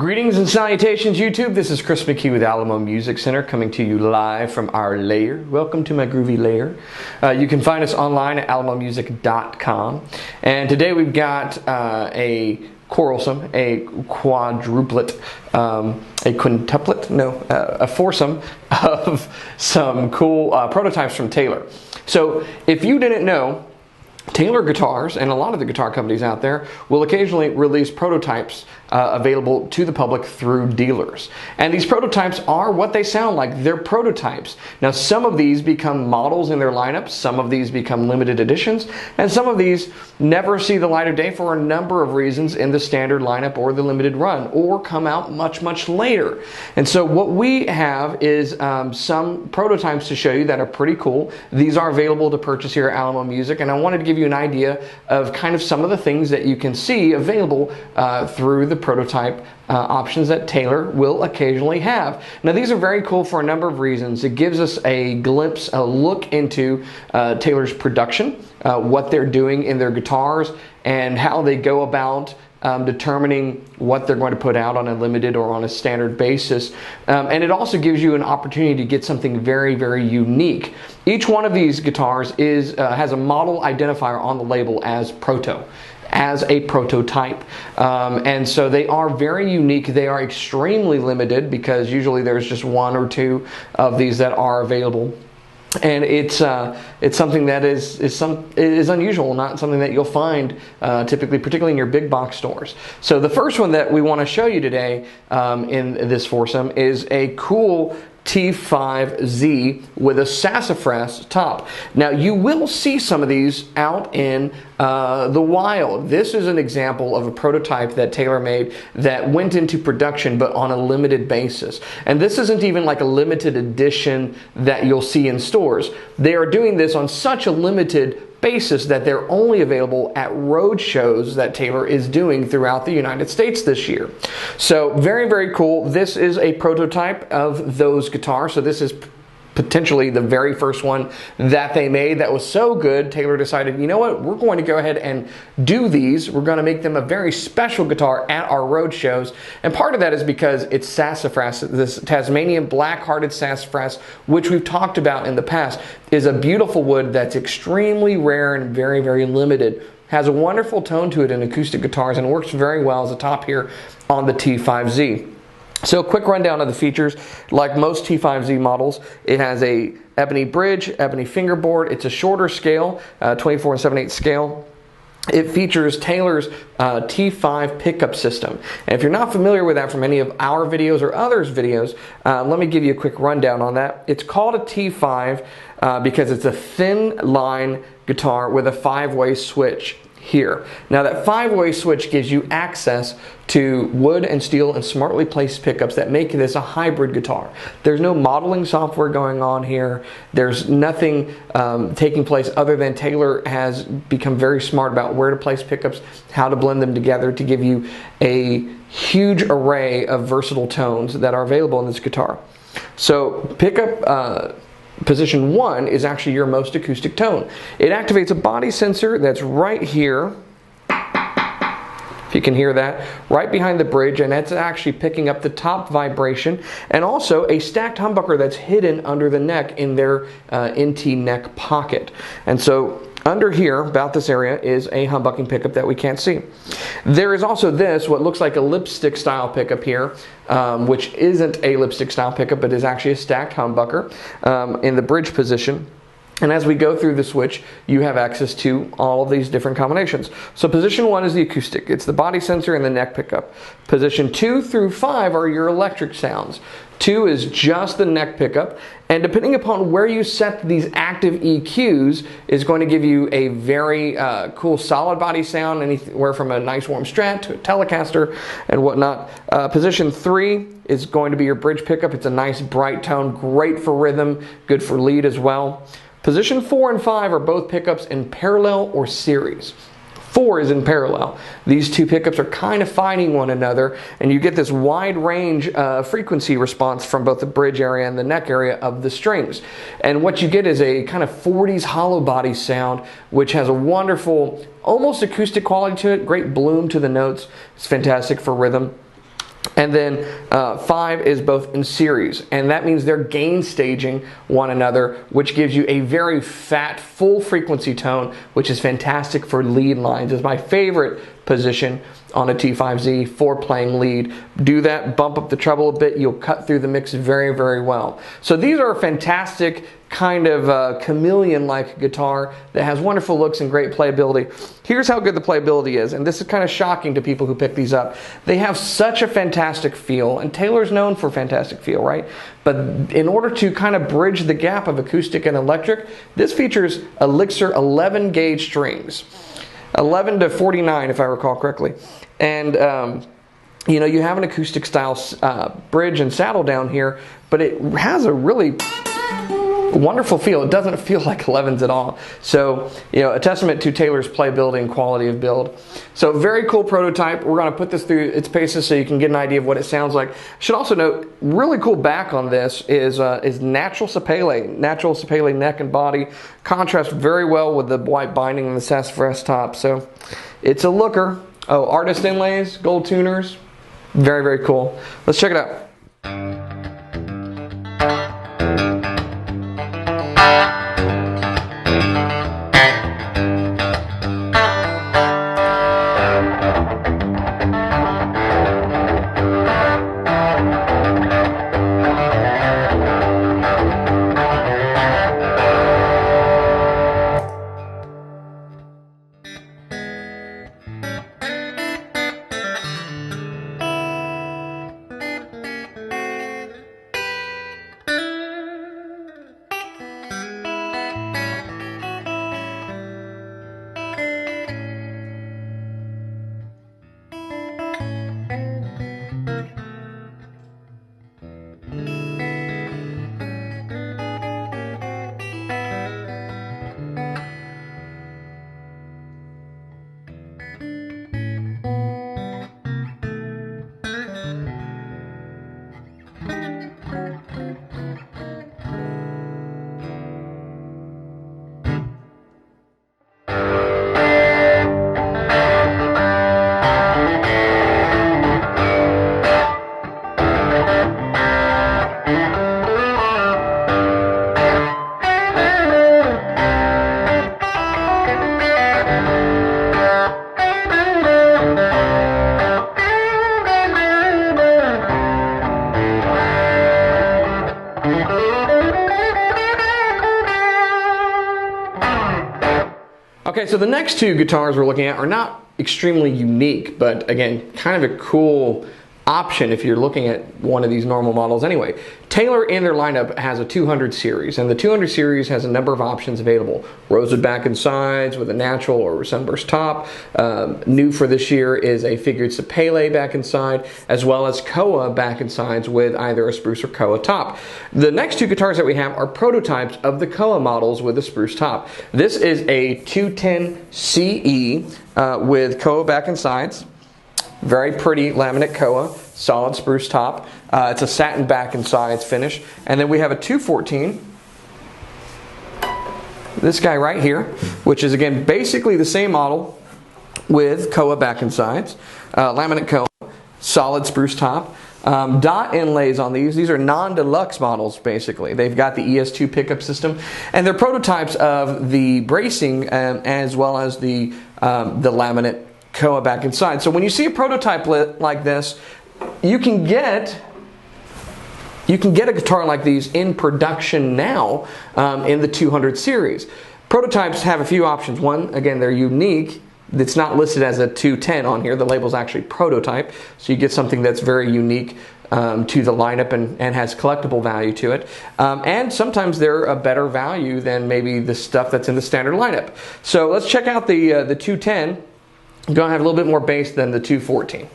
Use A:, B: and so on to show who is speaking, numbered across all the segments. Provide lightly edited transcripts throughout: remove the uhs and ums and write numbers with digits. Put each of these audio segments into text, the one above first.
A: Greetings and salutations, YouTube. This is Chris McKee with Alamo Music Center coming to you live from our lair. Welcome to my groovy lair. You can find us online at alamomusic.com. And today we've got a quarrelsome, a quadruplet, a quintuplet, no, a foursome of some cool prototypes from Taylor. So if you didn't know, Taylor guitars and a lot of the guitar companies out there will occasionally release prototypes available to the public through dealers. And these prototypes are what they sound like. They're prototypes. Now, some of these become models in their lineup, some of these become limited editions, and some of these never see the light of day for a number of reasons in the standard lineup or the limited run, or come out much, much later. And so what we have is some prototypes to show you that are pretty cool. These are available to purchase here at Alamo Music, and I wanted to give you an idea of kind of some of the things that you can see available through the prototype options that Taylor will occasionally have. Now, these are very cool for a number of reasons. It gives us a glimpse, a look into Taylor's production, what they're doing in their guitars, and how they go about determining what they're going to put out on a limited or on a standard basis. And it also gives you an opportunity to get something very, very unique. Each one of these guitars has a model identifier on the label as a prototype. And so they are very unique. They are extremely limited because usually there's just one or two of these that are available. And it's something that is unusual, not something that you'll find typically, particularly in your big box stores. So the first one that we want to show you today in this foursome is a cool T5z with a sassafras top. Now, you will see some of these out in the wild. This is an example of a prototype that Taylor made that went into production but on a limited basis. And this isn't even like a limited edition that you'll see in stores. They are doing this on such a limited basis that they're only available at road shows that Taylor is doing throughout the United States this year. So very, very cool. This is a prototype of those guitars. So this is potentially the very first one that they made that was so good, Taylor decided, you know what, we're going to go ahead and do these. We're going to make them a very special guitar at our road shows. And part of that is because it's sassafras. This Tasmanian black-hearted sassafras, which we've talked about in the past, is a beautiful wood that's extremely rare and very, very limited. Has a wonderful tone to it in acoustic guitars and works very well as a top here on the T5z. So, quick rundown of the features. Like most T5z models, it has a ebony bridge, ebony fingerboard. It's a shorter scale, 24 7/8 scale. It features Taylor's T5 pickup system. And if you're not familiar with that from any of our videos or others' videos, let me give you a quick rundown on that. It's called a T5 because it's a thin line guitar with a 5-way switch here. Now, that 5-way switch gives you access to wood and steel and smartly placed pickups that make this a hybrid guitar. There's no modeling software going on here. There's nothing taking place other than Taylor has become very smart about where to place pickups, how to blend them together to give you a huge array of versatile tones that are available in this guitar. So pickup Position 1 is actually your most acoustic tone. It activates a body sensor that's right here, if you can hear that, right behind the bridge, and that's actually picking up the top vibration, and also a stacked humbucker that's hidden under the neck in their NT neck pocket. And so under here, about this area, is a humbucking pickup that we can't see. There is also this, what looks like a lipstick style pickup here, which isn't a lipstick style pickup, but is actually a stacked humbucker in the bridge position. And as we go through the switch, you have access to all of these different combinations. So position 1 is the acoustic. It's the body sensor and the neck pickup. Position 2 through 5 are your electric sounds. 2 is just the neck pickup. And depending upon where you set these active EQs is going to give you a very cool solid body sound, anywhere from a nice warm Strat to a Telecaster and whatnot. Position 3 is going to be your bridge pickup. It's a nice bright tone, great for rhythm, good for lead as well. Position 4 and 5 are both pickups in parallel or series. 4 is in parallel. These two pickups are kind of fighting one another, and you get this wide range frequency response from both the bridge area and the neck area of the strings. And what you get is a kind of 40s hollow body sound, which has a wonderful, almost acoustic quality to it, great bloom to the notes. It's fantastic for rhythm. And then 5 is both in series, and that means they're gain staging one another, which gives you a very fat, full frequency tone, which is fantastic for lead lines. It's my favorite position on a T5z for playing lead. Do that, bump up the treble a bit, you'll cut through the mix very, very well. So these are a fantastic kind of chameleon-like guitar that has wonderful looks and great playability. Here's how good the playability is, and this is kind of shocking to people who pick these up. They have such a fantastic feel, and Taylor's known for fantastic feel, right? But in order to kind of bridge the gap of acoustic and electric, this features Elixir 11 gauge strings. 11 to 49 if I recall correctly. And you know, you have an acoustic style bridge and saddle down here, but it has a really wonderful feel. It doesn't feel like 11s at all. So, you know, a testament to Taylor's playability and quality of build. So, very cool prototype. We're going to put this through its paces so you can get an idea of what it sounds like. Should also note, really cool back on this is natural sapele neck and body. Contrasts very well with the white binding and the sassafras top. So, it's a looker. Oh, artist inlays, gold tuners. Very, very cool. Let's check it out. Okay, so the next two guitars we're looking at are not extremely unique, but again, kind of a cool option if you're looking at one of these normal models anyway. Taylor in their lineup has a 200 series, and the 200 series has a number of options available. Rosewood back and sides with a natural or sunburst top. New for this year is a figured sapele back and side, as well as koa back and sides with either a spruce or koa top. The next two guitars that we have are prototypes of the koa models with a spruce top. This is a 210 CE with koa back and sides. Very pretty laminate koa, solid spruce top. It's a satin back and sides finish. And then we have a 214. This guy right here, which is again basically the same model with koa back and sides. Laminate koa, solid spruce top. Dot inlays on these. These are non-deluxe models basically. They've got the ES2 pickup system. And they're prototypes of the bracing as well as the laminate koa back inside. So when you see a prototype like this, you can get a guitar like these in production now in the 200 series. Prototypes have a few options. One, again, they're unique. It's not listed as a 210 on here. The label's actually prototype, so you get something that's very unique to the lineup and has collectible value to it. And sometimes they're a better value than maybe the stuff that's in the standard lineup. So let's check out the 210. Going to have a little bit more bass than the 214.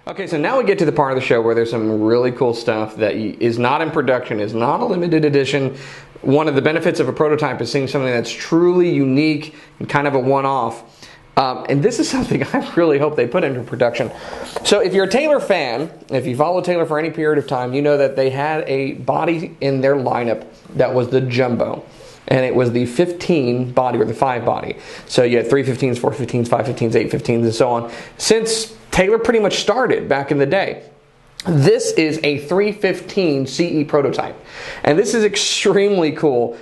A: Okay, so now we get to the part of the show where there's some really cool stuff that is not in production, is not a limited edition. One of the benefits of a prototype is seeing something that's truly unique and kind of a one-off. And this is something I really hope they put into production. So if you're a Taylor fan, if you follow Taylor for any period of time, you know that they had a body in their lineup that was the Jumbo. And it was the 15 body, or the 5 body. So you had 315s, 415s, 515s, 815s, and so on. Since Taylor pretty much started back in the day. This is a 315 CE prototype. And this is extremely cool.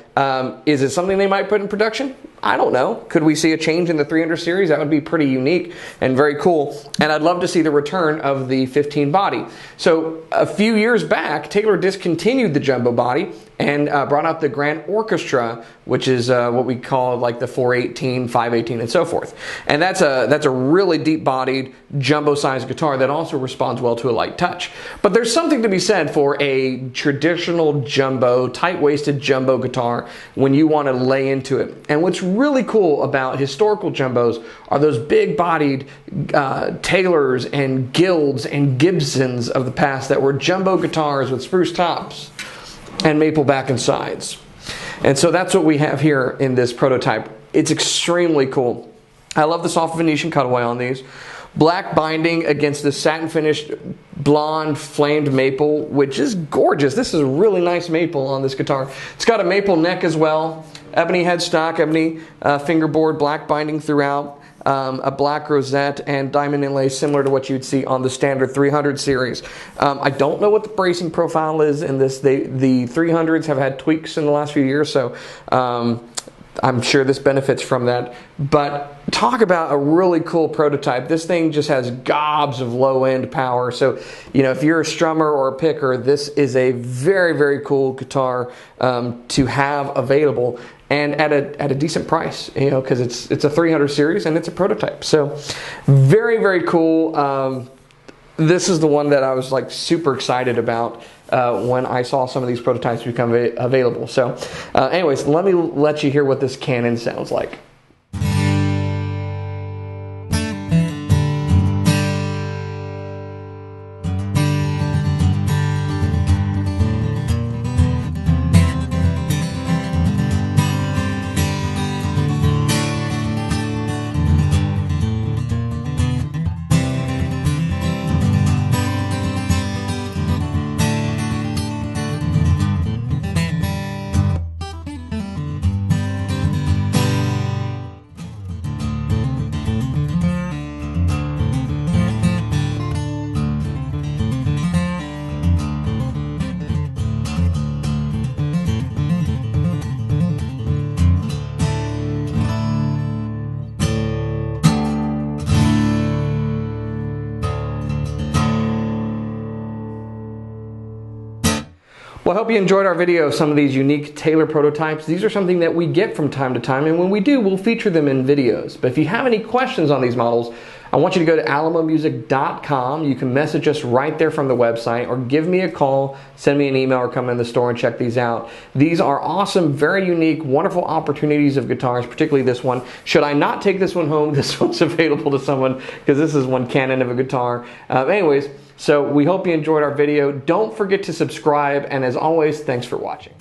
A: Is it something they might put in production? I don't know. Could we see a change in the 300 series? That would be pretty unique and very cool. And I'd love to see the return of the 15 body. So a few years back, Taylor discontinued the Jumbo body and brought out the Grand Orchestra, which is what we call like the 418, 518, and so forth. And that's a really deep-bodied, jumbo-sized guitar that also responds well to a light touch. But there's something to be said for a traditional jumbo, tight-waisted jumbo guitar when you want to lay into it. And what's really cool about historical jumbos are those big-bodied Taylors and Guilds and Gibsons of the past that were jumbo guitars with spruce tops and maple back and sides. And so that's what we have here in this prototype. It's extremely cool. I love the soft Venetian cutaway on these. Black binding against the satin finished blonde flamed maple, which is gorgeous. This is a really nice maple on this guitar. It's got a maple neck as well. Ebony headstock, ebony fingerboard, black binding throughout. A black rosette and diamond inlay similar to what you'd see on the standard 300 series. I don't know what the bracing profile is in this. The 300s have had tweaks in the last few years, so I'm sure this benefits from that. But talk about a really cool prototype. This thing just has gobs of low-end power. So, you know, if you're a strummer or a picker, this is a very, very cool guitar to have available. And at a decent price, you know, because it's a 300 series and it's a prototype. So very, very cool. This is the one that I was like super excited about when I saw some of these prototypes become available. So anyways, let me let you hear what this Canon sounds like. Well, I hope you enjoyed our video of some of these unique Taylor prototypes. These are something that we get from time to time, and when we do, we'll feature them in videos. But if you have any questions on these models, I want you to go to alamomusic.com. You can message us right there from the website, or give me a call, send me an email, or come in the store and check these out. These are awesome, very unique, wonderful opportunities of guitars, particularly this one. Should I not take this one home, this one's available to someone, because this is one cannon of a guitar. Anyways, so we hope you enjoyed our video. Don't forget to subscribe, and as always, thanks for watching.